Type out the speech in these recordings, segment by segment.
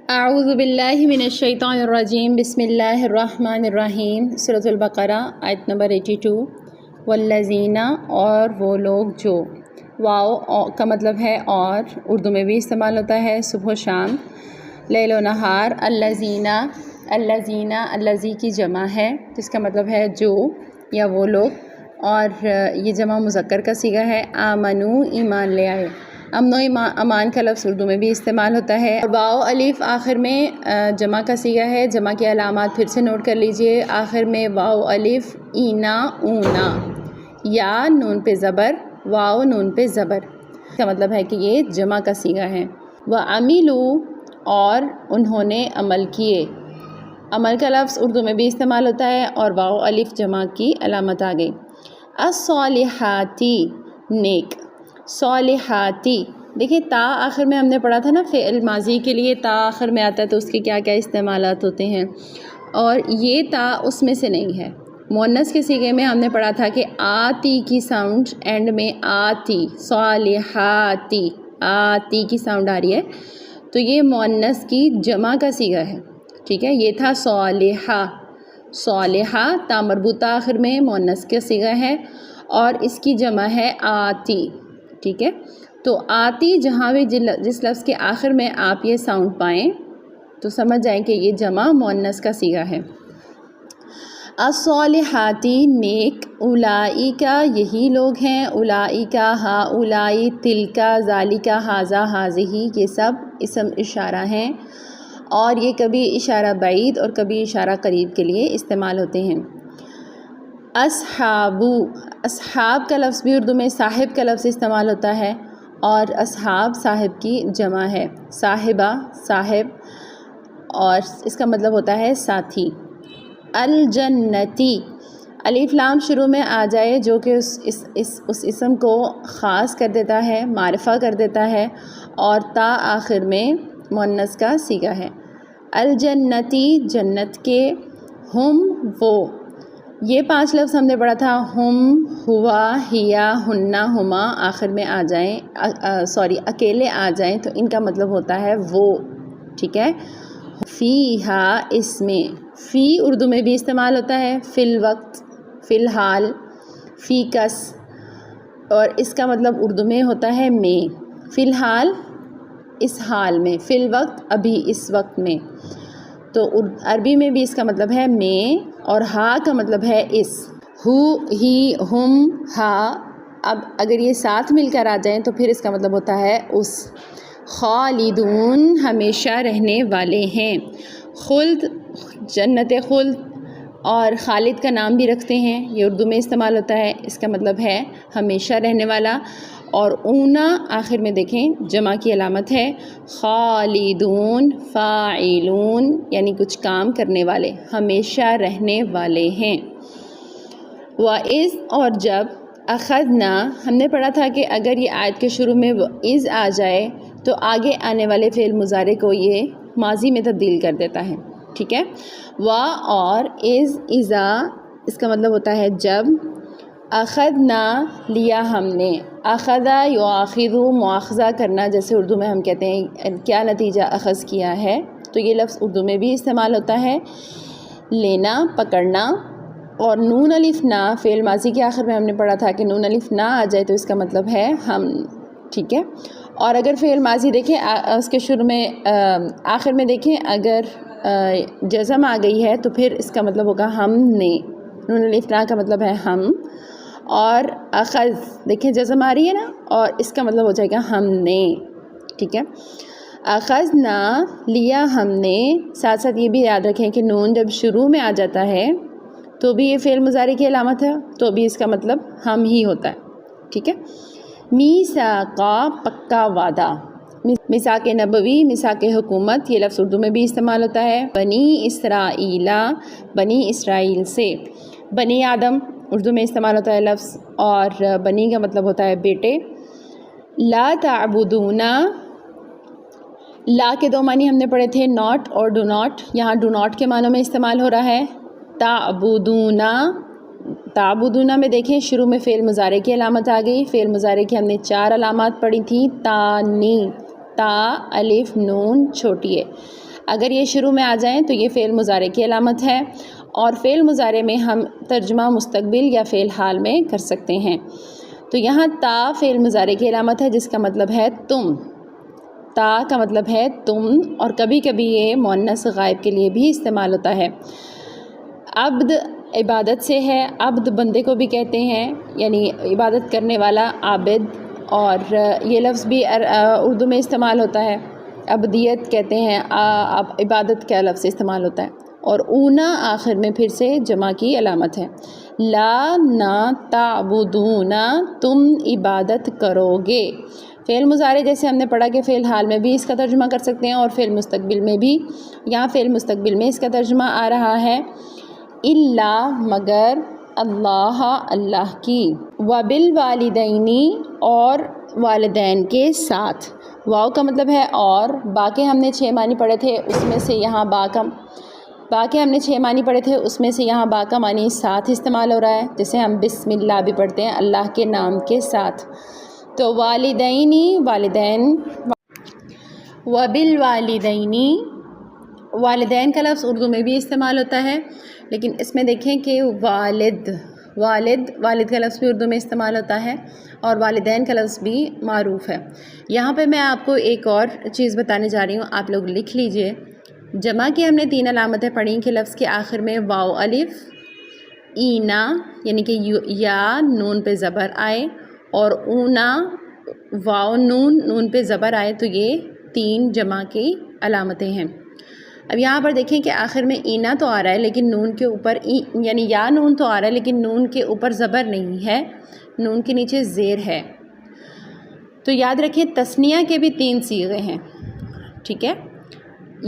اعوذ باللہ من الشیطان الرجیم بسم اللہ الرحمن الرحیم سورۃ البقرہ آیت نمبر 82 والذین اور وہ لوگ جو واو کا مطلب ہے اور اردو میں بھی استعمال ہوتا ہے صبح و شام لیل و نہار الذین الذی کی جمع ہے جس کا مطلب ہے جو یا وہ لوگ اور یہ جمع مذکر کا صیغہ ہے آمنو ایمان لے آئے امن و امان کا لفظ اردو میں بھی استعمال ہوتا ہے اور واو الف آخر میں جمع کا صیغہ ہے جمع کی علامات پھر سے نوٹ کر لیجئے آخر میں واو الف اینا اونا یا نون پہ زبر واو نون پہ زبر اس کا مطلب ہے کہ یہ جمع کا صیغہ ہے وَعَمِلُوا اور انہوں نے عمل کیے عمل کا لفظ اردو میں بھی استعمال ہوتا ہے اور واو الف جمع کی علامت آ گئی الصالحاتی نیک صالحاتی دیکھیں تا آخر میں ہم نے پڑھا تھا نا فعل ماضی کے لیے تا آخر میں آتا ہے تو اس کے کیا کیا استعمالات ہوتے ہیں اور یہ تا اس میں سے نہیں ہے مؤنث کے صیغے میں ہم نے پڑھا تھا کہ آتی کی ساؤنڈ اینڈ میں آتی صالحاتی آتی کی ساؤنڈ آ رہی ہے تو یہ مؤنث کی جمع کا صیغہ ہے ٹھیک ہے یہ تھا صالحہ صالحہ تا مربوطہ آخر میں مؤنث کا صیغہ ہے اور اس کی جمع ہے آتی ٹھیک ہے تو آتی جہاں بھی جس لفظ کے آخر میں آپ یہ ساؤنڈ پائیں تو سمجھ جائیں کہ یہ جمع مؤنث کا صیغہ ہے الصالحاتی نیک اولئک یہی لوگ ہیں اولئک ہؤلاء تلک ذالک ھذا ھذہ یہ سب اسم اشارہ ہیں اور یہ کبھی اشارہ بعید اور کبھی اشارہ قریب کے لیے استعمال ہوتے ہیں اصحاب کا لفظ بھی اردو میں صاحب کا لفظ استعمال ہوتا ہے اور اصحاب صاحب کی جمع ہے صاحبہ صاحب اور اس کا مطلب ہوتا ہے ساتھی الجنتی الف لام شروع میں آ جائے جو کہ اس اسم کو خاص کر دیتا ہے معرفہ کر دیتا ہے اور تا آخر میں مؤنث کا صیغہ ہے الجنتی جنت کے ہم وہ یہ 5 لفظ ہم نے پڑھا تھا ہم ہوا ہیا ہننا ہما آخر میں آ جائیں اکیلے آ جائیں تو ان کا مطلب ہوتا ہے وہ ٹھیک ہے فیہا اس میں فی اردو میں بھی استعمال ہوتا ہے فی الوقت فی الحال فی کس اور اس کا مطلب اردو میں ہوتا ہے میں فی الحال اس حال میں فی الوقت ابھی اس وقت میں تو عربی میں بھی اس کا مطلب ہے میں اور ہا کا مطلب ہے اس ہو ہی ہم ہا اب اگر یہ ساتھ مل کر آ جائیں تو پھر اس کا مطلب ہوتا ہے اس خالدون ہمیشہ رہنے والے ہیں خلد جنت خلد اور خالد کا نام بھی رکھتے ہیں یہ اردو میں استعمال ہوتا ہے اس کا مطلب ہے ہمیشہ رہنے والا اور اونا آخر میں دیکھیں جمع کی علامت ہے خالدون فاعلون یعنی کچھ کام کرنے والے ہمیشہ رہنے والے ہیں وَإِذْ اور جب اخذنا ہم نے پڑھا تھا کہ اگر یہ آیت کے شروع میں وَإِذْ آ جائے تو آگے آنے والے فعل مضارع کو یہ ماضی میں تبدیل کر دیتا ہے ٹھیک ہے اور اذ اذا اس کا مطلب ہوتا ہے جب اخذنا لیا ہم نے اخذا یؤاخذ مواخذہ کرنا جیسے اردو میں ہم کہتے ہیں کیا نتیجہ اخذ کیا ہے تو یہ لفظ اردو میں بھی استعمال ہوتا ہے لینا پکڑنا اور نون الف نا فعل ماضی کے آخر میں ہم نے پڑھا تھا کہ نون الف نا آ جائے تو اس کا مطلب ہے ہم ٹھیک ہے اور اگر فعل ماضی دیکھیں اس کے شروع میں آخر میں دیکھیں اگر جزم آ گئی ہے تو پھر اس کا مطلب ہوگا ہم نے نون الف نا کا مطلب ہے ہم اور اخذ دیکھیں جزم آ رہی ہے نا اور اس کا مطلب ہو جائے گا ہم نے ٹھیک ہے اخذنا لیا ہم نے ساتھ ساتھ یہ بھی یاد رکھیں کہ نون جب شروع میں آ جاتا ہے تو بھی یہ فعل مضارع کی علامت ہے تو بھی اس کا مطلب ہم ہی ہوتا ہے ٹھیک ہے میثاقا پکا وعدہ میثاق نبوی میثاق حکومت یہ لفظ اردو میں بھی استعمال ہوتا ہے بنی اسرائیل سے بنی آدم اردو میں استعمال ہوتا ہے لفظ اور بنی کا مطلب ہوتا ہے بیٹے لا تعبدون لا کے 2 معنی ہم نے پڑھے تھے ناٹ اور ڈو ناٹ یہاں ڈو ناٹ کے معنوں میں استعمال ہو رہا ہے تعبدون میں دیکھیں شروع میں فعل مضارع کی علامت آ گئی فعل مضارع کی ہم نے 4 علامات پڑھی تھیں تا الف نون چھوٹی ہے اگر یہ شروع میں آ جائیں تو یہ فعل مضارع کی علامت ہے، اور فعل مضارع میں ہم ترجمہ مستقبل یا فعل حال میں کر سکتے ہیں۔ تو یہاں تا فعل مضارع کی علامت ہے جس کا مطلب ہے تم، تا کا مطلب ہے تم، اور کبھی کبھی یہ مؤنث غائب کے لیے بھی استعمال ہوتا ہے۔ عبد عبادت سے ہے، عبد بندے کو بھی کہتے ہیں، یعنی عبادت کرنے والا عابد، اور یہ لفظ بھی اردو میں استعمال ہوتا ہے، عبدیت کہتے ہیں، عبادت کا لفظ استعمال ہوتا ہے۔ اور اونا آخر میں پھر سے جمع کی علامت ہے۔ لا نہ تعبدون، تم عبادت کرو گے۔ فعل مضارع جیسے ہم نے پڑھا کہ فعل حال میں بھی اس کا ترجمہ کر سکتے ہیں اور فعل مستقبل میں بھی، یہاں فعل مستقبل میں اس کا ترجمہ آ رہا ہے الا مگر، اللہ اللہ کی، وبالوالدینی اور والدین کے ساتھ۔ واو کا مطلب ہے اور، با کے ہم نے 6 معنی پڑھے تھے، اس میں سے یہاں با کے ہم نے 6 معنی پڑھے تھے، اس میں سے یہاں با کا معنی ساتھ استعمال ہو رہا ہے، جیسے ہم بسم اللہ بھی پڑھتے ہیں، اللہ کے نام کے ساتھ۔ تو والدینی والدین، وبالوالدینی والدین کا لفظ اردو میں بھی استعمال ہوتا ہے، لیکن اس میں دیکھیں کہ والد کا لفظ بھی اردو میں استعمال ہوتا ہے، اور والدین کا لفظ بھی معروف ہے۔ یہاں پہ میں آپ کو ایک اور چیز بتانے جا رہی ہوں، آپ لوگ لکھ لیجئے۔ جمع کی ہم نے 3 علامتیں پڑھی کہ لفظ کے آخر میں واو الف، اینا یعنی کہ یا نون پہ زبر آئے، اور اونا واو نون پہ زبر آئے، تو یہ 3 جمع کی علامتیں ہیں۔ اب یہاں پر دیکھیں کہ آخر میں اینا تو آ رہا ہے لیکن نون کے اوپر یعنی یا نون تو آ رہا ہے لیکن نون کے اوپر زبر نہیں ہے، نون کے نیچے زیر ہے۔ تو یاد رکھیں تثنیہ کے بھی 3 صیغے ہیں، ٹھیک ہے؟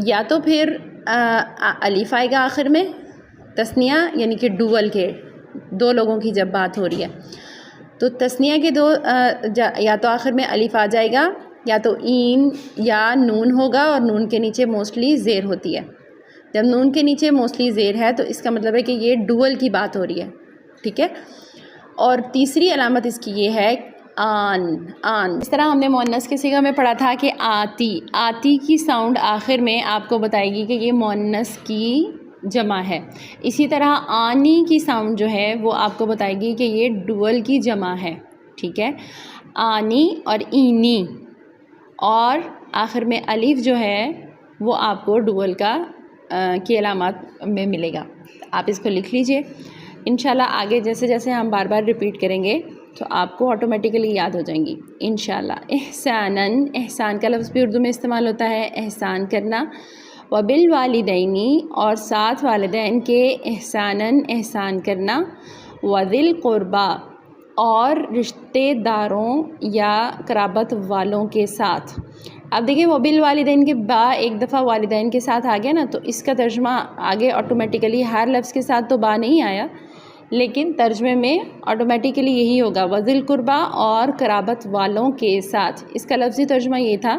یا تو پھر الف آئے گا آخر میں، تثنیہ یعنی کہ ڈوول کے 2 لوگوں کی جب بات ہو رہی ہے، تو تثنیہ کے 2 یا تو آخر میں الف آ جائے گا، یا تو این یا نون ہوگا، اور نون کے نیچے موسٹلی زیر ہوتی ہے۔ جب نون کے نیچے موسٹلی زیر ہے تو اس کا مطلب ہے کہ یہ ڈوول کی بات ہو رہی ہے، ٹھیک ہے؟ اور تیسری علامت اس کی یہ ہے آن۔ اس طرح ہم نے مؤنث کے صیغہ میں پڑھا تھا کہ آتی کی ساؤنڈ آخر میں آپ کو بتائے گی کہ یہ مؤنث کی جمع ہے۔ اسی طرح آنی کی ساؤنڈ جو ہے وہ آپ کو بتائے گی کہ یہ ڈوول کی جمع ہے، ٹھیک ہے؟ آنی اور اینی، اور آخر میں الف جو ہے وہ آپ کو ڈوول کی علامات میں ملے گا۔ آپ اس کو لکھ لیجئے، انشاءاللہ آگے جیسے جیسے ہم بار بار ریپیٹ کریں گے تو آپ کو آٹومیٹیکلی یاد ہو جائیں گی انشاءاللہ۔ احساناً، احسان کا لفظ بھی اردو میں استعمال ہوتا ہے، احسان کرنا۔ وبالوالدینی، اور ساتھ والدین کے، احساناً احسان کرنا۔ وذی القربیٰ، اور رشتہ داروں یا قرابت والوں کے ساتھ۔ اب دیکھیں وبالوالدین کے با ایک دفعہ والدین کے ساتھ آ گیا نا، تو اس کا ترجمہ آگے آٹومیٹیکلی ہر لفظ کے ساتھ تو با نہیں آیا، لیکن ترجمے میں آٹومیٹیکلی یہی ہوگا وذی القربیٰ اور قرابت والوں کے ساتھ۔ اس کا لفظی ترجمہ یہ تھا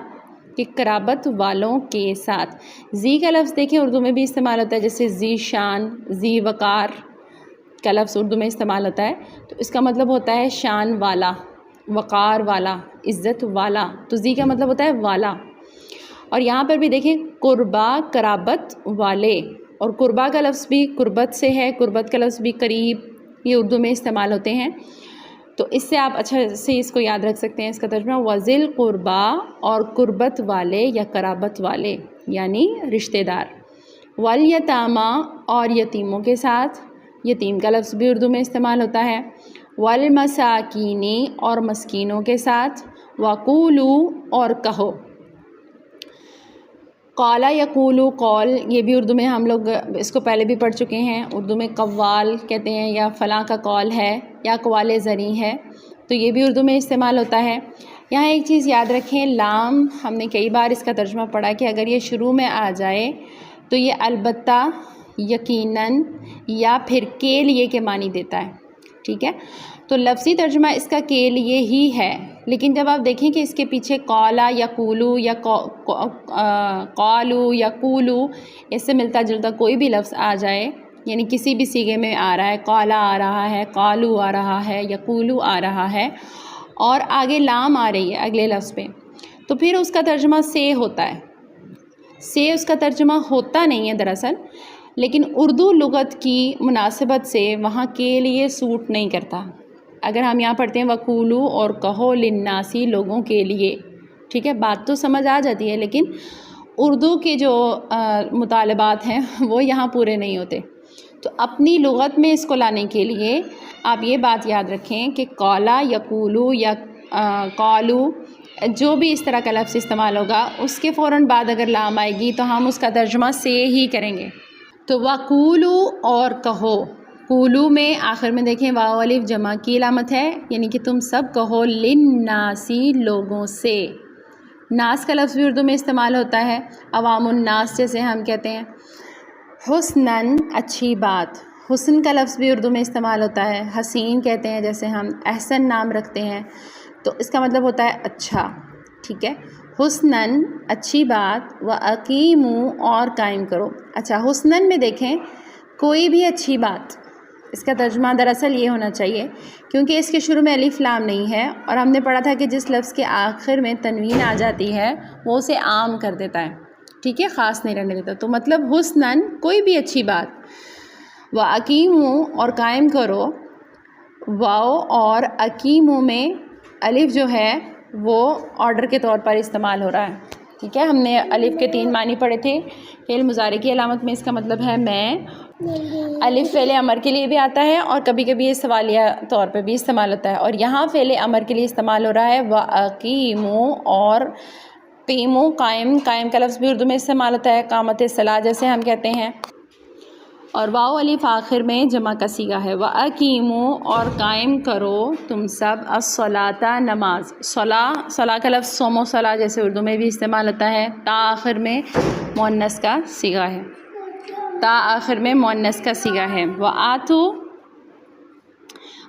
کہ قرابت والوں کے ساتھ۔ ذی کا لفظ دیکھیں اردو میں بھی استعمال ہوتا ہے، جیسے ذی شان، ذی وقار کا لفظ اردو میں استعمال ہوتا ہے، تو اس کا مطلب ہوتا ہے شان والا، وقار والا، عزت والا۔ تو ذی کا مطلب ہوتا ہے والا۔ اور یہاں پر بھی دیکھیں قربا، قرابت والے، اور قربا کا لفظ بھی قربت سے ہے، قربت کا لفظ بھی قریب، یہ اردو میں استعمال ہوتے ہیں۔ تو اس سے آپ اچھا سے اس کو یاد رکھ سکتے ہیں، اس کا ترجمہ وذی القربیٰ اور قربت والے یا قرابت والے یعنی رشتہ دار۔ والیتامیٰ، اور یتیموں کے ساتھ، یتیم کا لفظ بھی اردو میں استعمال ہوتا ہے۔ والمساکین، اور مسکینوں کے ساتھ۔ وقولوا، اور کہو۔ قال یقول، قول یہ بھی اردو میں ہم لوگ اس کو پہلے بھی پڑھ چکے ہیں، اردو میں قوال کہتے ہیں، یا فلاں کا قول ہے، یا قوال زریں ہے، تو یہ بھی اردو میں استعمال ہوتا ہے۔ یہاں ایک چیز یاد رکھیں، لام ہم نے کئی بار اس کا ترجمہ پڑھا کہ اگر یہ شروع میں آ جائے تو یہ البتہ، یقیناً، یا پھر کے لیے کے معنی دیتا ہے، ٹھیک ہے؟ تو لفظی ترجمہ اس کا کے لیے ہی ہے، لیکن جب آپ دیکھیں کہ اس کے پیچھے قالا یا قولو یا قالو یا قولو، اس سے ملتا جلتا کوئی بھی لفظ آ جائے، یعنی کسی بھی صیغے میں آ رہا ہے، قالا آ رہا ہے، قالو آ رہا ہے، یا قولو آ رہا ہے، اور آگے لام آ رہی ہے اگلے لفظ پہ، تو پھر اس کا ترجمہ سے ہوتا ہے۔ سے اس کا ترجمہ ہوتا نہیں ہے دراصل، لیکن اردو لغت کی مناسبت سے وہاں کے لیے سوٹ نہیں کرتا۔ اگر ہم یہاں پڑھتے ہیں وقولو اور کہو للناسی، لوگوں کے لیے، ٹھیک ہے، بات تو سمجھ آ جاتی ہے، لیکن اردو کے جو مطالبات ہیں وہ یہاں پورے نہیں ہوتے۔ تو اپنی لغت میں اس کو لانے کے لیے آپ یہ بات یاد رکھیں کہ قولا یقولو یا قالو جو بھی اس طرح کا لفظ استعمال ہوگا اس کے فوراً بعد اگر لام آئے گی تو ہم اس کا ترجمہ سے ہی کریں گے۔ تو وقولو اور کہو، قولو میں آخر میں دیکھیں واو الف جمع کی علامت ہے، یعنی کہ تم سب کہو للناسی، لوگوں سے۔ ناس کا لفظ بھی اردو میں استعمال ہوتا ہے، عوام الناس جیسے ہم کہتے ہیں۔ حسناً اچھی بات، حسن کا لفظ بھی اردو میں استعمال ہوتا ہے، حسین کہتے ہیں جیسے ہم احسن نام رکھتے ہیں تو اس کا مطلب ہوتا ہے اچھا، ٹھیک ہے۔ حسناً اچھی بات، وَأَقِیمُوا اور قائم کرو۔ اچھا، حسناً میں دیکھیں کوئی بھی اچھی بات، اس کا ترجمہ دراصل یہ ہونا چاہیے کیونکہ اس کے شروع میں الف لام نہیں ہے، اور ہم نے پڑھا تھا کہ جس لفظ کے آخر میں تنوین آ جاتی ہے وہ اسے عام کر دیتا ہے، ٹھیک ہے، خاص نہیں رہنے دیتا۔ تو مطلب حسناً کوئی بھی اچھی بات، وَأَقِیمُوا اور قائم کرو۔ واو اور اقیموا میں الف جو ہے وہ آرڈر کے طور پر استعمال ہو رہا ہے، ٹھیک ہے۔ ہم نے الف کے 3 معنی پڑھے تھے۔ فعل مضارع کی علامت میں اس کا مطلب ہے میں۔ الف فعل امر کے لیے بھی آتا ہے اور کبھی کبھی یہ سوالیہ طور پہ بھی استعمال ہوتا ہے، اور یہاں فعل امر کے لیے استعمال ہو رہا ہے وَأَقِیمُوا اور قیموا، قائم، قائم کا لفظ بھی اردو میں استعمال ہوتا ہے، قامت الصلاۃ جیسے ہم کہتے ہیں، اور واو الف آخر میں جمع کا صیغہ ہے۔ وَأَقِیمُوا اور قائم کرو تم سب الصلاۃ، نماز۔ صلاۃ کا لفظ صوم و صلاۃ جیسے اردو میں بھی استعمال ہوتا ہے، تا آخر میں مؤنث کا صیغہ ہے، تا آخر میں مؤنث کا صیغہ ہے۔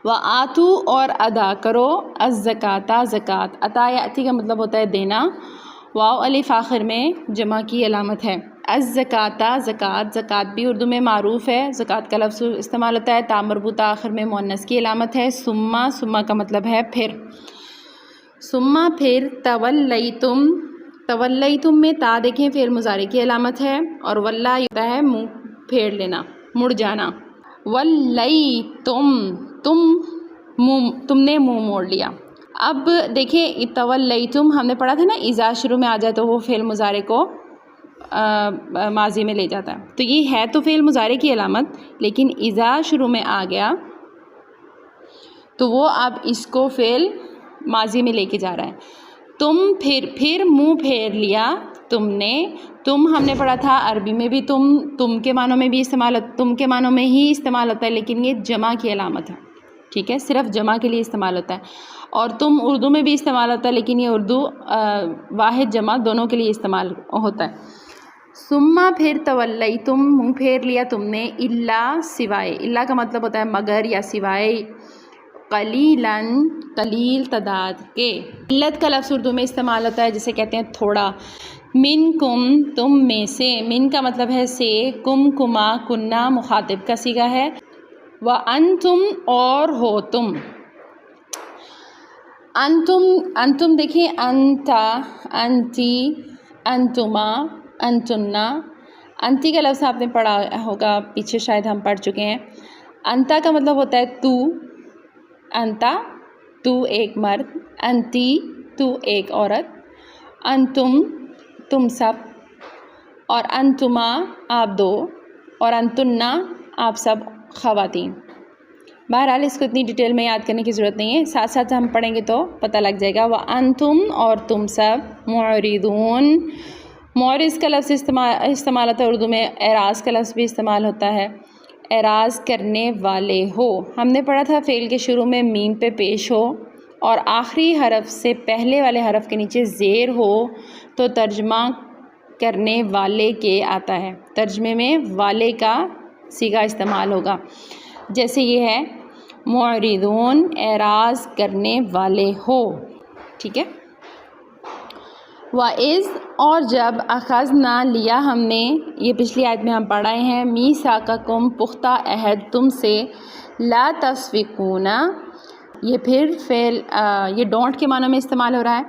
وَآتُوا اور ادا کرو الزکاۃ، زکوٰۃ۔ عطا یاتی کا مطلب ہوتا ہے دینا، واو الف آخر میں جمع کی علامت ہے۔ الزکاۃ، زکوٰۃ، زکوٰۃ بھی اردو میں معروف ہے، زکوٰۃ کا لفظ استعمال ہوتا ہے، تا مربوطہ آخر میں مؤنث کی علامت ہے۔ ثم کا مطلب ہے پھر، ثم پھر، تولیتم، تولیتم میں تا دیکھیں فعل مضارع کی علامت ہے، اور ولا یہ ہوتا ہے منہ پھیر لینا، مڑ جانا۔ ولیتم، تم نے منہ موڑ لیا۔ اب دیکھیں تولیتم ہم نے پڑھا تھا نا، اذا شروع میں آ جائے تو وہ فعل مضارع کو ماضی میں لے جاتا ہے، تو یہ ہے تو فعل مضارع کی علامت، لیکن اذا شروع میں آ گیا تو وہ اب اس کو فعل ماضی میں لے کے جا رہا ہے۔ تم پھر منہ پھیر لیا تم نے، تم ہم نے پڑھا تھا عربی میں بھی تم کے معنوں میں بھی استعمال، تم کے معنوں میں ہی استعمال ہوتا ہے، لیکن یہ جمع کی علامت ہے، ٹھیک ہے، صرف جمع کے لیے استعمال ہوتا ہے۔ اور تم اردو میں بھی استعمال ہوتا ہے، لیکن یہ اردو واحد جمع دونوں کے لیے استعمال ہوتا ہے۔ ثم پھر تولیتم منہ پھیر لیا تم نے، الا سوائے، الا کا مطلب ہوتا ہے مگر یا سوائے، قلیلاً قلیل تعداد کے۔ قلت کا لفظ اردو میں استعمال ہوتا ہے جسے کہتے ہیں تھوڑا۔ منکم تم میں سے، من کا مطلب ہے سے، کم کما کننا مخاطب کا صیغہ ہے، وانتم اور ہو تم۔ انتم دیکھیں انتا، انتی، انتما، انتنا، انتی کا لفظ آپ نے پڑھا ہوگا پیچھے، شاید ہم پڑھ چکے ہیں۔ انتا کا مطلب ہوتا ہے تو، انتا تو ایک مرد، انتی تو ایک عورت، انتم تم سب، اور انتما آپ دو، اور انتنا آپ سب خواتین۔ بہرحال اس کو اتنی ڈیٹیل میں یاد کرنے کی ضرورت نہیں ہے، ساتھ ساتھ ہم پڑھیں گے تو پتہ لگ جائے گا۔ وَأَنْتُمْ اور تم سب، مُعْرِضُونَ، معرض کا لفظ استعمال ہوتا ہے اردو میں، اعراض کا لفظ بھی استعمال ہوتا ہے، اعراض کرنے والے ہو۔ ہم نے پڑھا تھا فعل کے شروع میں میم پہ پیش ہو اور آخری حرف سے پہلے والے حرف کے نیچے زیر ہو تو ترجمہ کرنے والے کے آتا ہے، ترجمے میں والے کا صیغہ استعمال ہوگا، جیسے یہ ہے معرضون، اعراض کرنے والے ہو، ٹھیک ہے۔ وَإِذْ اور جب، اخذنا لیا ہم نے، یہ پچھلی آیت میں ہم پڑھ رہے ہیں، میثاقکم پختہ عہد تم سے، لا تسفکون، یہ پھر فعل یہ ڈونٹ کے معنوں میں استعمال ہو رہا ہے،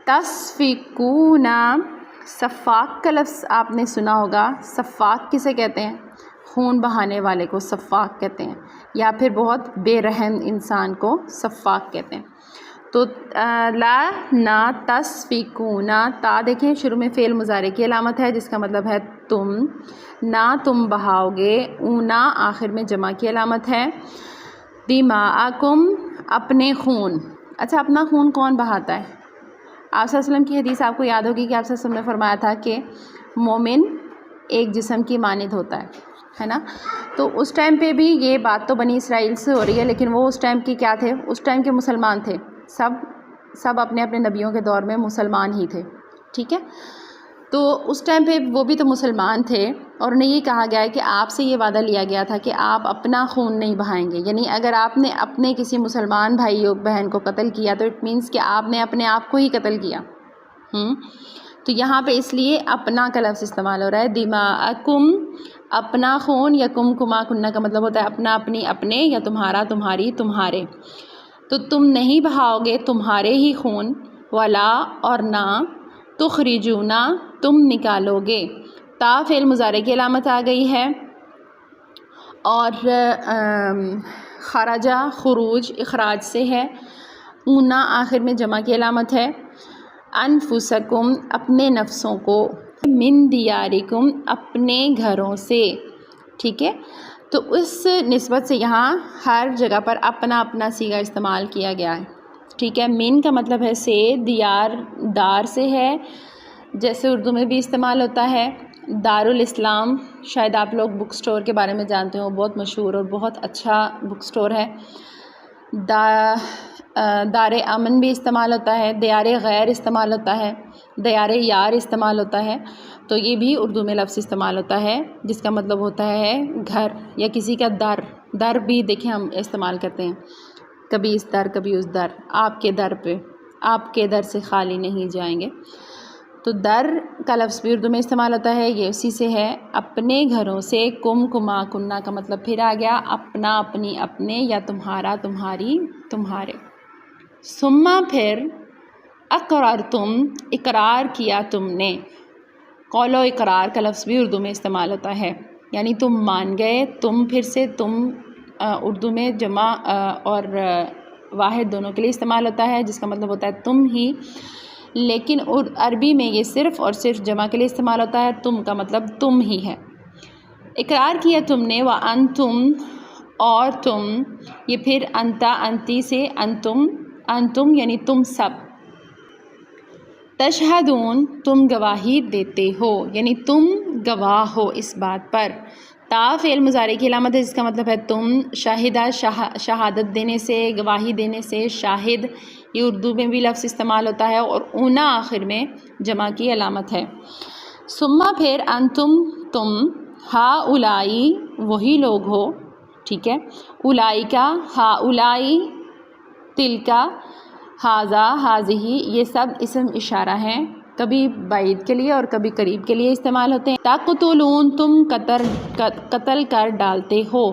تسفکون سفاک کا لفظ آپ نے سنا ہوگا. سفاک کسے کہتے ہیں؟ خون بہانے والے کو سفاک کہتے ہیں، یا پھر بہت بے رحم انسان کو سفاک کہتے ہیں. تو لا نا تسفکون، تا دیکھیں شروع میں فعل مضارع کی علامت ہے جس کا مطلب ہے تم، نہ تم بہاؤ گے، اونا آخر میں جمع کی علامت ہے. دماءکم اپنے خون. اچھا اپنا خون کون بہاتا ہے؟ آپ صلی اللہ علیہ وسلم کی حدیث آپ کو یاد ہوگی کہ آپ صلی اللہ علیہ وسلم نے فرمایا تھا کہ مومن ایک جسم کی مانند ہوتا ہے نا. تو اس ٹائم پہ بھی یہ بات تو بنی اسرائیل سے ہو رہی ہے، لیکن وہ اس ٹائم کی کیا تھے؟ اس ٹائم کے مسلمان تھے. سب اپنے اپنے نبیوں کے دور میں مسلمان ہی تھے. ٹھیک ہے، تو اس ٹائم پہ وہ بھی تو مسلمان تھے، اور انہیں یہ کہا گیا ہے کہ آپ سے یہ وعدہ لیا گیا تھا کہ آپ اپنا خون نہیں بہائیں گے. یعنی اگر آپ نے اپنے کسی مسلمان بھائی بہن کو قتل کیا تو اٹ مینس کہ آپ نے اپنے آپ کو ہی قتل کیا. تو یہاں پہ اس لیے اپنا کا لفظ استعمال ہو رہا ہے. دماءکم اپنا خون، یا کم کما کنہ کا مطلب ہوتا ہے اپنا اپنی اپنے، یا تمہارا تمہاری تمہارے. تو تم نہیں بہاؤ گے تمہارے ہی خون، ولا اور نہ، تخرجون تم نکالو گے. تا فعل مضارع کی علامت آ گئی ہے، اور خرجہ خروج اخراج سے ہے. اونا آخر میں جمع کی علامت ہے. انفسکم اپنے نفسوں کو، من دیارکم اپنے گھروں سے. ٹھیک ہے، تو اس نسبت سے یہاں ہر جگہ پر اپنا اپنا صیغہ استعمال کیا گیا ہے. ٹھیک ہے، من کا مطلب ہے سے، دیار دار سے ہے، جیسے اردو میں بھی استعمال ہوتا ہے. دارالاسلام شاید آپ لوگ بک سٹور کے بارے میں جانتے ہو، بہت مشہور اور بہت اچھا بک سٹور ہے. دار امن بھی استعمال ہوتا ہے، دیار غیر استعمال ہوتا ہے، دیار یار استعمال ہوتا ہے. تو یہ بھی اردو میں لفظ استعمال ہوتا ہے جس کا مطلب ہوتا ہے گھر، یا کسی کا در. در بھی دیکھیں ہم استعمال کرتے ہیں، کبھی اس در کبھی اس در. آپ کے در پہ، آپ کے در سے خالی نہیں جائیں گے. تو در کا لفظ بھی اردو میں استعمال ہوتا ہے، یہ اسی سے ہے. اپنے گھروں سے، کم کما کنہ کا مطلب پھر آ گیا اپنا اپنی اپنے، یا تمہارا تمہاری تمہارے. ثم پھر، اقررتم اقرار کیا تم نے. قول و اقرار کا لفظ بھی اردو میں استعمال ہوتا ہے، یعنی تم مان گئے. تم پھر سے تم اردو میں جمع اور واحد دونوں کے لیے استعمال ہوتا ہے جس کا مطلب ہوتا ہے تم ہی، لیکن عربی میں یہ صرف اور صرف جمع کے لیے استعمال ہوتا ہے. تم کا مطلب تم ہی ہے. اقرار کیا تم نے، وانتم اور تم، یہ پھر انتا انتی سے انتم یعنی تم سب. تشہدون تم گواہی دیتے ہو، یعنی تم گواہ ہو اس بات پر. تا فعل مضارع کی علامت ہے جس کا مطلب ہے تم. شاہدہ شہادت دینے سے، گواہی دینے سے. شاہد یہ اردو میں بھی لفظ استعمال ہوتا ہے، اور اونا آخر میں جمع کی علامت ہے. ثم پھر انتم تم، ہا اولائی وہی لوگ ہو. ٹھیک ہے، اولائی کا، ہا اولائی، تل کا، ہاذا ہاذہی، یہ سب اسم اشارہ ہیں، کبھی بعید کے لیے اور کبھی قریب کے لیے استعمال ہوتے ہیں. تقتلون تم قتل کر ڈالتے ہو.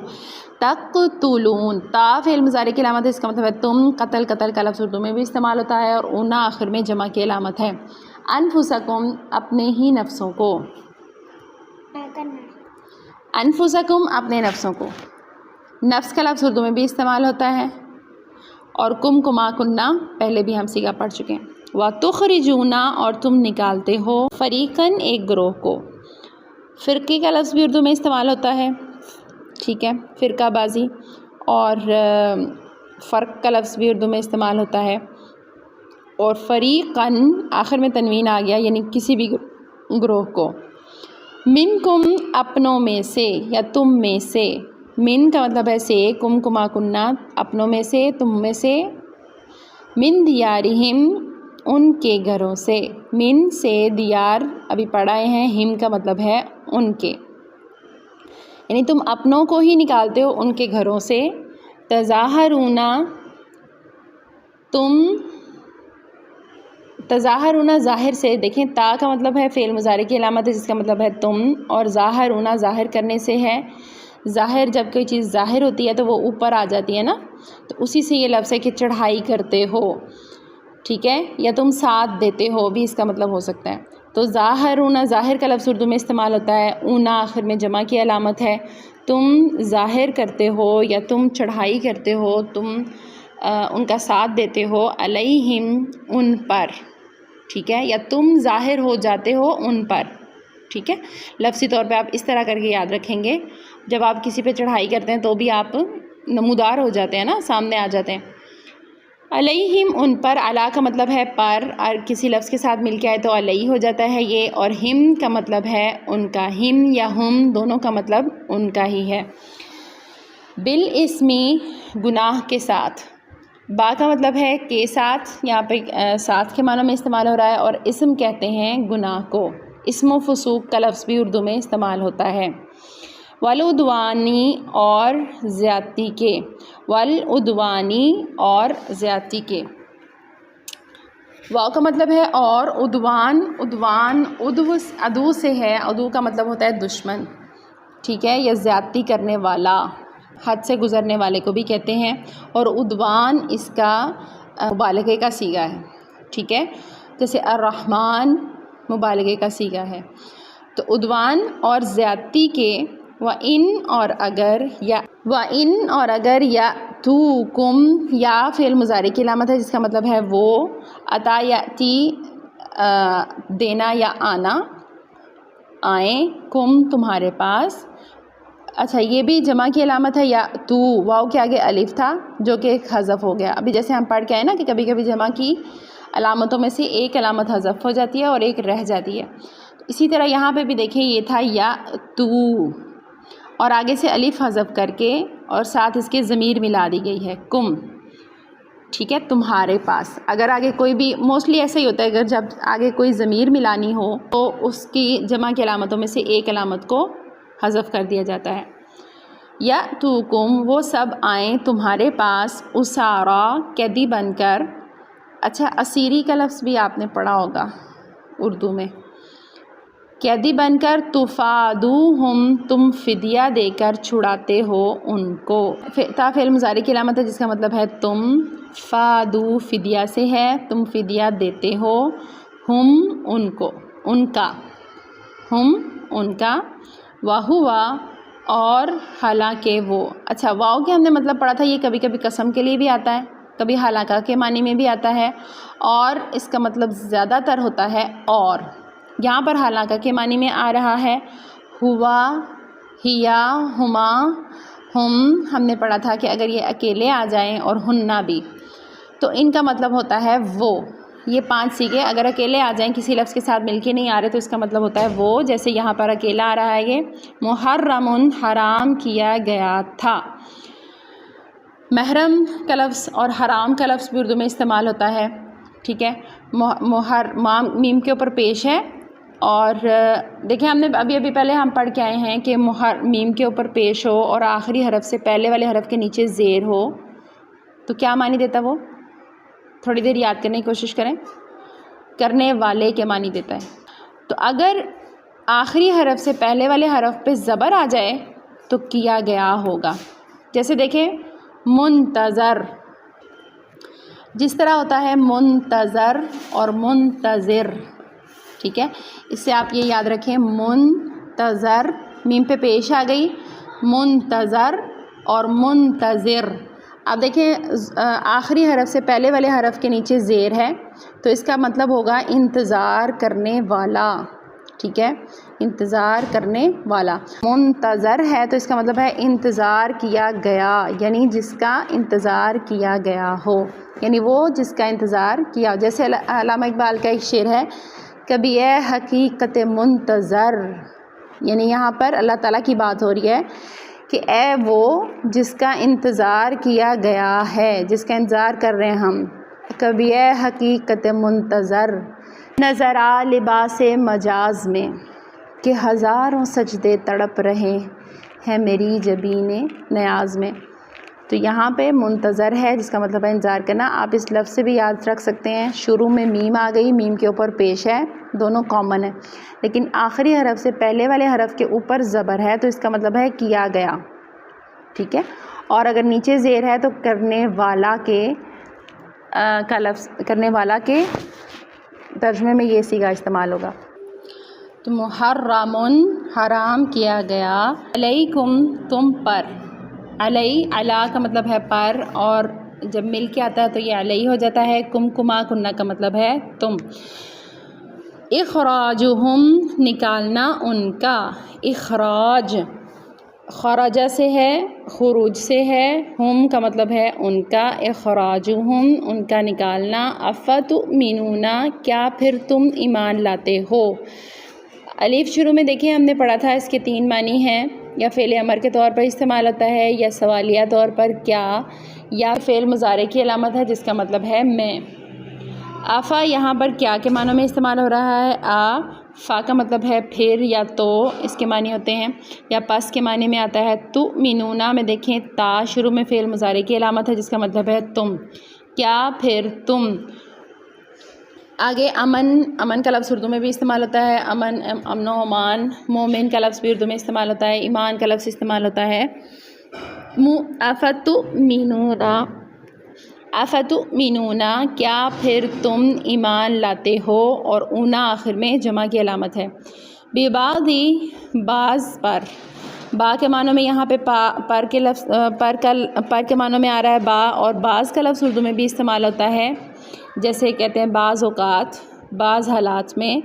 تقتلون تا فعل مضارع کی علامت ہے، اس کا مطلب ہے تم. قتل کا لفظ اردو میں بھی استعمال ہوتا ہے، اور اونا آخر میں جمع کی علامت ہے. انفسکم اپنے ہی نفسوں کو. انفسکم اپنے نفسوں کو. نفس کا لفظ اردو میں بھی استعمال ہوتا ہے، اور کم کما کنہ پہلے بھی ہم صیغہ پڑھ چکے ہیں. وَتُخْرِجُونَ اور تم نکالتے ہو، فریقاً ایک گروہ کو. فرقے کا لفظ بھی اردو میں استعمال ہوتا ہے. ٹھیک ہے، فرقہ بازی. اور فرق کا لفظ بھی اردو میں استعمال ہوتا ہے. اور فریقاً آخر میں تنوین آ گیا، یعنی کسی بھی گروہ کو. منکم اپنوں میں سے، یا تم میں سے. من کا مطلب ہے سے، کم کما کنہ اپنوں میں سے، تم میں سے. من دیارہم ان کے گھروں سے. من سے دیار ابھی پڑھائے ہیں، ہم کا مطلب ہے ان کے، یعنی تم اپنوں کو ہی نکالتے ہو ان کے گھروں سے. تظاہرون تم، تظاہرون ظاہر سے. دیکھیں تا کا مطلب ہے فعل مضارع کی علامت ہے جس کا مطلب ہے تم، اور ظاہرون ظاہر کرنے سے ہے. ظاہر جب کوئی چیز ظاہر ہوتی ہے تو وہ اوپر آ جاتی ہے نا، تو اسی سے یہ لفظ ہے کہ چڑھائی کرتے ہو. ٹھیک ہے، یا تم ساتھ دیتے ہو بھی اس کا مطلب ہو سکتا ہے. تو ظاہرون ظاہر کا لفظ اردو میں استعمال ہوتا ہے، اونا آخر میں جمع کی علامت ہے. تم ظاہر کرتے ہو یا تم چڑھائی کرتے ہو، تم ان کا ساتھ دیتے ہو، علیہم ان پر، ٹھیک ہے، یا تم ظاہر ہو جاتے ہو ان پر، ٹھیک ہے. لفظی طور پہ آپ اس طرح کر کے یاد رکھیں گے. جب آپ کسی پہ چڑھائی کرتے ہیں تو بھی آپ نمودار ہو جاتے ہیں نا، سامنے آ جاتے ہیں. علیہم ان پر، علا کا مطلب ہے پر، اور کسی لفظ کے ساتھ مل کے آئے تو علیہ ہو جاتا ہے یہ. اور ہم کا مطلب ہے ان کا، ہم یا ہم دونوں کا مطلب ان کا ہی ہے. بالاسمی گناہ کے ساتھ، با کا مطلب ہے کے ساتھ، یہاں پہ ساتھ کے معنوں میں استعمال ہو رہا ہے. اور اسم کہتے ہیں گناہ کو. اسم و فسوق کا لفظ بھی اردو میں استعمال ہوتا ہے. والعدوانی اور زیادتی کے، والعدوانی اور زیادتی کے. واو کا مطلب ہے اور، عدوان، عدوان عدو سے ہے، عدو کا مطلب ہوتا ہے دشمن، ٹھیک ہے، یا زیادتی کرنے والا، حد سے گزرنے والے کو بھی کہتے ہیں. اور عدوان اس کا مبالغے کا صیغہ ہے، ٹھیک ہے، جیسے الرحمن مبالغے کا صیغہ ہے. تو عدوان اور زیادتی کے، وَإِن اور اگر، یا وَإِن اور اگر، یا تُوکم یا فعل مضارع کی علامت ہے جس کا مطلب ہے وہ، عطا یاتی دینا یا آنا، آئیں، کم تمہارے پاس. اچھا یہ بھی جمع کی علامت ہے. یا تو واو کے آگے الف تھا جو کہ ایک حذف ہو گیا. ابھی جیسے ہم پڑھ کے آئے نا کہ کبھی کبھی جمع کی علامتوں میں سے ایک علامت حذف ہو جاتی ہے اور ایک رہ جاتی ہے. اسی طرح یہاں پہ بھی دیکھیں یہ تھا یا تو، اور آگے سے الف حذف کر کے اور ساتھ اس کے ضمیر ملا دی گئی ہے کم، ٹھیک ہے، تمہارے پاس. اگر آگے کوئی بھی، موسٹلی ایسا ہی ہوتا ہے، اگر جب آگے کوئی ضمیر ملانی ہو تو اس کی جمع کی علامتوں میں سے ایک علامت کو حذف کر دیا جاتا ہے. یا تو کم وہ سب آئیں تمہارے پاس، اسارا قیدی بن کر. اچھا اسیری کا لفظ بھی آپ نے پڑھا ہوگا اردو میں، قیدی بن کر. تفادوہم تم فدیہ دے کر چھڑاتے ہو ان کو. تا فعل مضارع کی علامت ہے جس کا مطلب ہے تم. فادو فدیہ سے ہے، تم فدیہ دیتے ہو. ہم ان کو، ان کا، ہم ان کا. وہوا اور حالانکہ وہ. اچھا واؤ کے ہم نے مطلب پڑھا تھا، یہ کبھی کبھی قسم کے لیے بھی آتا ہے، کبھی حالانکہ کے معنی میں بھی آتا ہے، اور اس کا مطلب زیادہ تر ہوتا ہے اور. یہاں پر حالانکہ کے معنی میں آ رہا ہے. ہوا، ہیا، ہما، ہم نے پڑھا تھا کہ اگر یہ اکیلے آ جائیں اور ہننا بھی تو ان کا مطلب ہوتا ہے وہ. یہ 5 صیغے اگر اکیلے آ جائیں، کسی لفظ کے ساتھ مل کے نہیں آ رہے تو اس کا مطلب ہوتا ہے وہ. جیسے یہاں پر اکیلا آ رہا ہے یہ محرم حرام کیا گیا تھا. محرم کا لفظ اور حرام کا لفظ بھی اردو میں استعمال ہوتا ہے، ٹھیک ہے. میم کے اوپر پیش ہے. اور دیکھیں ہم نے ابھی پہلے ہم پڑھ کے آئے ہیں کہ میم کے اوپر پیش ہو اور آخری حرف سے پہلے والے حرف کے نیچے زیر ہو تو کیا معنی دیتا وہ؟ تھوڑی دیر یاد کرنے کی کوشش کریں. کرنے والے کے معنی دیتا ہے. تو اگر آخری حرف سے پہلے والے حرف پہ زبر آ جائے تو کیا گیا ہوگا. جیسے دیکھیں منتظر، جس طرح ہوتا ہے منتظر اور منتظر، ٹھیک ہے. اس سے آپ یہ یاد رکھیں منتظر میم پہ پیش آ گئی، منتظر اور منتظر. اب دیکھیں آخری حرف سے پہلے والے حرف کے نیچے زیر ہے تو اس کا مطلب ہوگا انتظار کرنے والا، ٹھیک ہے، انتظار کرنے والا. منتظر ہے تو اس کا مطلب ہے انتظار کیا گیا، یعنی جس کا انتظار کیا گیا ہو، یعنی وہ جس کا انتظار کیا. جیسے علامہ اقبال کا ایک شعر ہے، کبھی اے حقیقت منتظر، یعنی یہاں پر اللہ تعالیٰ کی بات ہو رہی ہے کہ اے وہ جس کا انتظار کیا گیا ہے، جس کا انتظار کر رہے ہیں ہم. کبھی اے حقیقت منتظر نظر آ لباس مجاز میں، کہ ہزاروں سجدے تڑپ رہے ہیں میری جبین نیاز میں. تو یہاں پہ منتظر ہے جس کا مطلب ہے انتظار کرنا. آپ اس لفظ سے بھی یاد رکھ سکتے ہیں، شروع میں میم آ گئی، میم کے اوپر پیش ہے، دونوں کامن ہے، لیکن آخری حرف سے پہلے والے حرف کے اوپر زبر ہے تو اس کا مطلب ہے کیا گیا، ٹھیک ہے. اور اگر نیچے زیر ہے تو کرنے والا کے کا لفظ، کرنے والا کے ترجمے میں یہ صیغہ استعمال ہوگا. تو محرمن حرام کیا گیا، علیکم تم پر، علی علا کا مطلب ہے پر، اور جب مل کے آتا ہے تو یہ علی ہو جاتا ہے، کما کنہ کا مطلب ہے تم، اخراجہم نکالنا ان کا، اخراج خرجہ سے ہے، خروج سے ہے، ہم کا مطلب ہے ان کا، اخراجہم ان کا نکالنا، افتؤمنون کیا پھر تم ایمان لاتے ہو۔ الف شروع میں دیکھیں ہم نے پڑھا تھا اس کے 3 معنی ہیں، یا فعل امر کے طور پر استعمال ہوتا ہے، یا سوالیہ طور پر کیا، یا فعل مضارع کی علامت ہے جس کا مطلب ہے میں۔ آفا یہاں پر کیا کے معنوں میں استعمال ہو رہا ہے، فا کا مطلب ہے پھر یا تو، اس کے معنی ہوتے ہیں، یا پس کے معنی میں آتا ہے۔ تؤمنون میں دیکھیں تا شروع میں فعل مضارع کی علامت ہے جس کا مطلب ہے تم، کیا پھر تم۔ آگے امن کا لفظ اردو میں بھی استعمال ہوتا ہے، امن و امان، مومن کا لفظ بھی اردو میں استعمال ہوتا ہے، ایمان کا لفظ استعمال ہوتا ہے۔ افتؤمنون کیا پھر تم ایمان لاتے ہو، اور اونا آخر میں جمع کی علامت ہے۔ ببعض بعض پر، با کے معنوں میں یہاں پہ پر کے معنوں میں آ رہا ہے با، اور بعض کا لفظ اردو میں بھی استعمال ہوتا ہے، جیسے کہتے ہیں بعض اوقات، بعض حالات میں،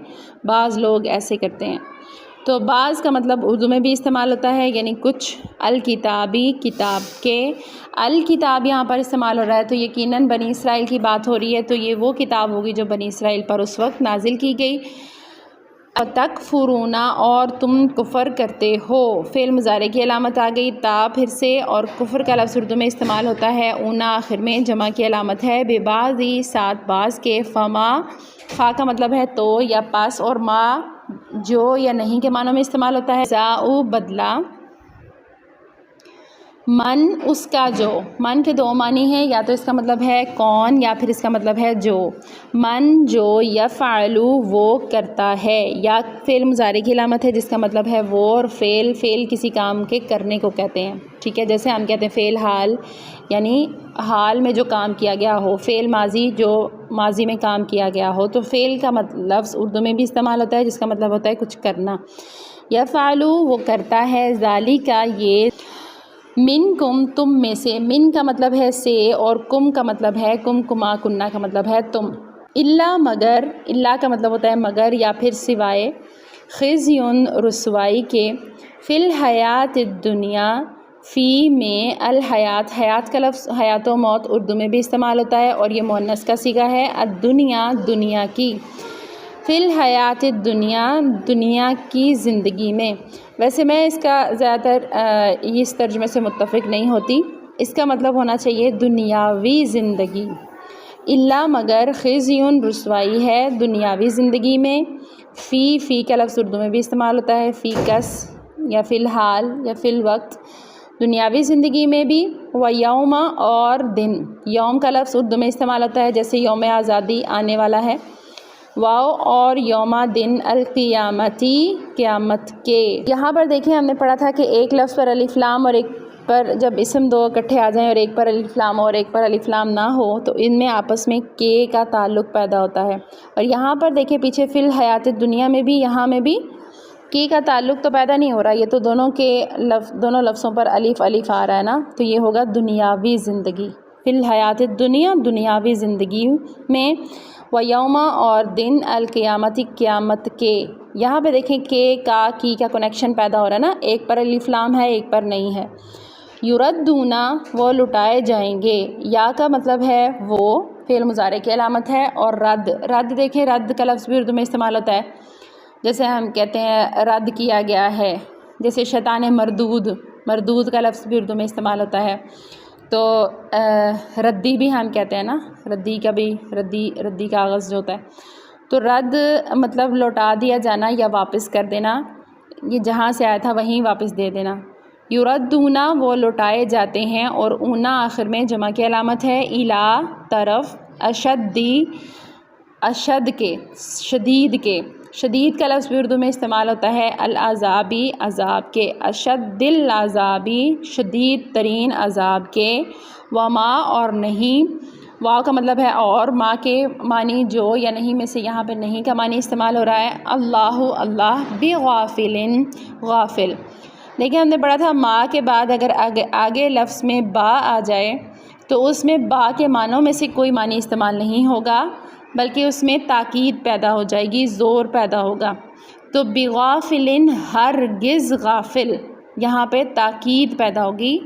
بعض لوگ ایسے کرتے ہیں۔ تو بعض کا مطلب اردو میں بھی استعمال ہوتا ہے، یعنی کچھ، الکتابی کتاب کے، الکتاب یہاں پر استعمال ہو رہا ہے تو یقیناً بنی اسرائیل کی بات ہو رہی ہے، تو یہ وہ کتاب ہوگی جو بنی اسرائیل پر اس وقت نازل کی گئی۔ تکفرون اور تم کفر کرتے ہو، فعل مضارع کی علامت آ گئی تا پھر سے، اور کفر کا لفظ اردو میں استعمال ہوتا ہے، اونا آخر میں جمع کی علامت ہے۔ ببعض ساتھ بعض کے، فما فا کا مطلب ہے تو یا پس، اور ما جو یا نہیں کے معنوں میں استعمال ہوتا ہے، جزاء بدلہ، من اس کا جو، من کے 2 معنی ہیں، یا تو اس کا مطلب ہے کون، یا پھر اس کا مطلب ہے جو، من جو یفعل وہ کرتا ہے، یا فعل مضارع کی علامت ہے جس کا مطلب ہے وہ، اور فعل کسی کام کے کرنے کو کہتے ہیں، ٹھیک ہے، جیسے ہم کہتے ہیں فعل حال، یعنی حال میں جو کام کیا گیا ہو، فعل ماضی جو ماضی میں کام کیا گیا ہو، تو فعل کا لفظ اردو میں بھی استعمال ہوتا ہے جس کا مطلب ہوتا ہے کچھ کرنا۔ یفعل وہ کرتا ہے، ذالک یہ، منکم تم میں سے، من کا مطلب ہے سے، اور کم کا مطلب ہے کما کنہ کا مطلب ہے تم، الا مگر، الا کا مطلب ہوتا ہے مگر یا پھر سوائے، خزی رسوائی کے، فی الحیات الدنیا، فی میں، الحیات، حیات کا لفظ حیات و موت اردو میں بھی استعمال ہوتا ہے، اور یہ مؤنث کا صیغہ ہے، الدنیا دنیا کی، فی الحیات الدنیا دنیا کی زندگی میں۔ ویسے میں اس کا زیادہ تر اس ترجمے سے متفق نہیں ہوتی، اس کا مطلب ہونا چاہیے دنیاوی زندگی، الا مگر، خزی رسوائی ہے دنیاوی زندگی میں، فی کا لفظ اردو میں بھی استعمال ہوتا ہے، فی کس یا فی الحال یا فی الوقت، دنیاوی زندگی میں بھی، و یوم اور دن، یوم کا لفظ اردو میں استعمال ہوتا ہے جیسے یوم آزادی آنے والا ہے، واو اور یوم دن، القیامتی قیامت کے۔ یہاں پر دیکھیں ہم نے پڑھا تھا کہ ایک لفظ پر الف لام اور ایک پر جب اسم 2 اکٹھے آ جائیں اور ایک پر الف لام اور ایک پر الف لام نہ ہو تو ان میں آپس میں کے کا تعلق پیدا ہوتا ہے، اور یہاں پر دیکھیں پیچھے فی الحیات دنیا میں بھی، یہاں میں بھی کی کا تعلق تو پیدا نہیں ہو رہا، یہ تو دونوں لفظوں پر الف آ رہا ہے نا، تو یہ ہوگا دنیاوی زندگی، فی الحیات الدنیا دنیاوی زندگی میں، و یوم اور دن، القیامتی قیامت کے۔ یہاں پہ دیکھیں کی کا کنیکشن پیدا ہو رہا ہے نا، ایک پر الف لام ہے ایک پر نہیں ہے۔ یردون وہ لٹائے جائیں گے، یا کا مطلب ہے وہ، فعل مضارع کی علامت ہے، اور رد دیکھیں رد کا لفظ بھی اردو میں استعمال ہوتا ہے، جیسے ہم کہتے ہیں رد کیا گیا ہے، جیسے شیطان مردود کا لفظ بھی اردو میں استعمال ہوتا ہے، تو ردی بھی ہم کہتے ہیں نا، ردی کاغذ جو ہوتا ہے، تو رد مطلب لوٹا دیا جانا یا واپس کر دینا، یہ جہاں سے آیا تھا وہیں واپس دے دینا۔ یردون وہ لوٹائے جاتے ہیں، اور اونا آخر میں جمع کی علامت ہے، الا طرف، اشد کے، شدید کا لفظ بھی اردو میں استعمال ہوتا ہے، العذابی عذاب کے، اشد العذابی شدید ترین عذاب کے، وما اور نہیں، واو کا مطلب ہے اور، ما کے معنی جو یا نہیں میں سے یہاں پہ نہیں کا معنی استعمال ہو رہا ہے. اللہ اللہ بغافل غافل. دیکھیں ہم نے پڑھا تھا ما کے بعد اگر آگے لفظ میں با آ جائے تو اس میں با کے معنوں میں سے کوئی معنی استعمال نہیں ہوگا، بلکہ اس میں تاکید پیدا ہو جائے گی، زور پیدا ہوگا. تو بغافل ہرگز غافل، یہاں پہ تاکید پیدا ہوگی.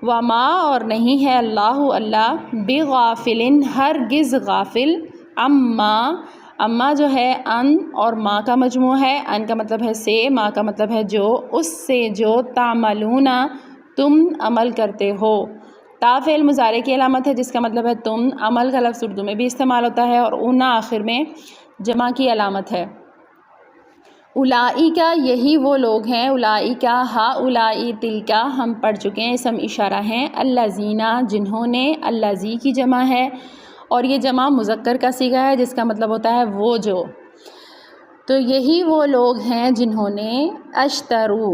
وما اور نہیں ہے اللہ اللہ بغافل ہرگز غافل، اما جو ہے ان اور ما کا مجموع ہے. ان کا مطلب ہے سے، ما کا مطلب ہے جو، اس سے جو تعملون تم عمل کرتے ہو. تا فعل مضارع کی علامت ہے جس کا مطلب ہے تم. عمل کا لفظ اردو میں بھی استعمال ہوتا ہے اور اونا آخر میں جمع کی علامت ہے. اولئک یہی وہ لوگ ہیں، اولئک ہؤلاء تلک ہم پڑھ چکے ہیں، اسم اشارہ ہیں. الذین جنہوں نے، الذی کی جمع ہے اور یہ جمع مذکر کا صیغہ ہے جس کا مطلب ہوتا ہے وہ جو. تو یہی وہ لوگ ہیں جنہوں نے اشتروا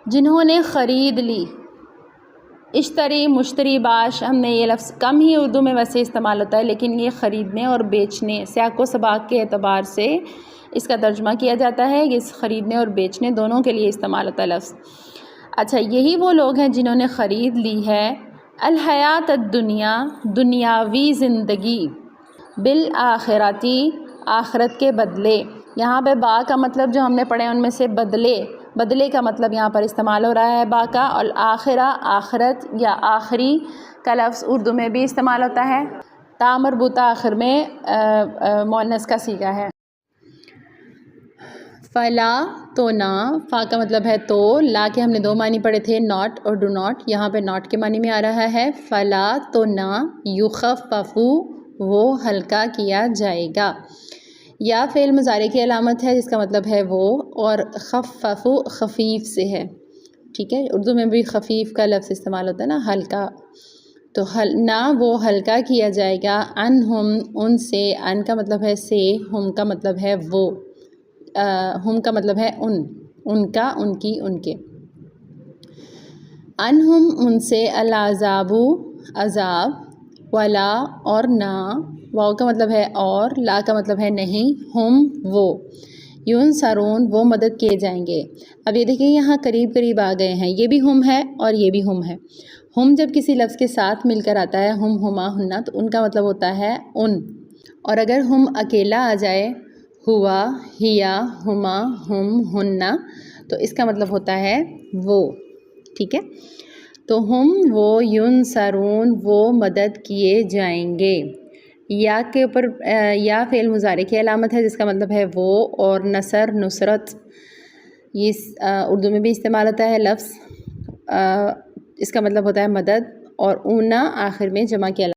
جنہوں نے خرید لی. اشتری مشتری باش، ہم نے یہ لفظ کم ہی اردو میں ویسے استعمال ہوتا ہے، لیکن یہ خریدنے اور بیچنے سیاق و سباق کے اعتبار سے اس کا ترجمہ کیا جاتا ہے. یہ خریدنے اور بیچنے دونوں کے لیے استعمال ہوتا ہے لفظ. اچھا، یہی وہ لوگ ہیں جنہوں نے خرید لی ہے الحیات الدنیا دنیاوی زندگی، بالآخرتی آخرت کے بدلے. یہاں پہ با کا مطلب جو ہم نے پڑھے ان میں سے بدلے کا مطلب یہاں پر استعمال ہو رہا ہے با کا. اور آخرہ آخرت یا آخری کا لفظ اردو میں بھی استعمال ہوتا ہے. تا مربوطہ آخر میں مؤنث کا صیغہ ہے. فلا تو نہ، فا کا مطلب ہے تو، لا کے ہم نے دو معنی پڑھے تھے ناٹ اور ڈو ناٹ، یہاں پہ ناٹ کے معنی میں آ رہا ہے. فلا تو نہ یخفف وہ ہلکا کیا جائے گا. یا فعل مضارع کی علامت ہے جس کا مطلب ہے وہ، اور خفف خفیف سے ہے. ٹھیک ہے، اردو میں بھی خفیف کا لفظ استعمال ہوتا ہے نا، ہلکا. تو نہ وہ ہلکا کیا جائے گا انہم ان سے. ان کا مطلب ہے سے، ہم کا مطلب ہے وہ، ہم کا مطلب ہے ان کا، ان کی، ان کے. انہم ان سے العذاب عذاب، ولا اور نہ، واو کا مطلب ہے اور، لا کا مطلب ہے نہیں، ہم وہ، ینصرون وہ مدد کیے جائیں گے. اب یہ دیکھیں یہاں قریب قریب آ گئے ہیں، یہ بھی ہم ہے اور یہ بھی ہم ہے. ہم جب کسی لفظ کے ساتھ مل کر آتا ہے، ہم ہما ہننا، تو ان کا مطلب ہوتا ہے ان. اور اگر ہم اکیلا آ جائے، ہوا ہیا ہما ہم ہننا، تو اس کا مطلب ہوتا ہے وہ. ٹھیک ہے، تو ہم وہ ینصرون وہ مدد کیے جائیں گے. یا کے اوپر یا فعل مضارع کی علامت ہے جس کا مطلب ہے وہ، اور نصر نصرت یہ اردو میں بھی استعمال ہوتا ہے لفظ. اس کا مطلب ہوتا ہے مدد، اور اونا آخر میں جمع کی علامت.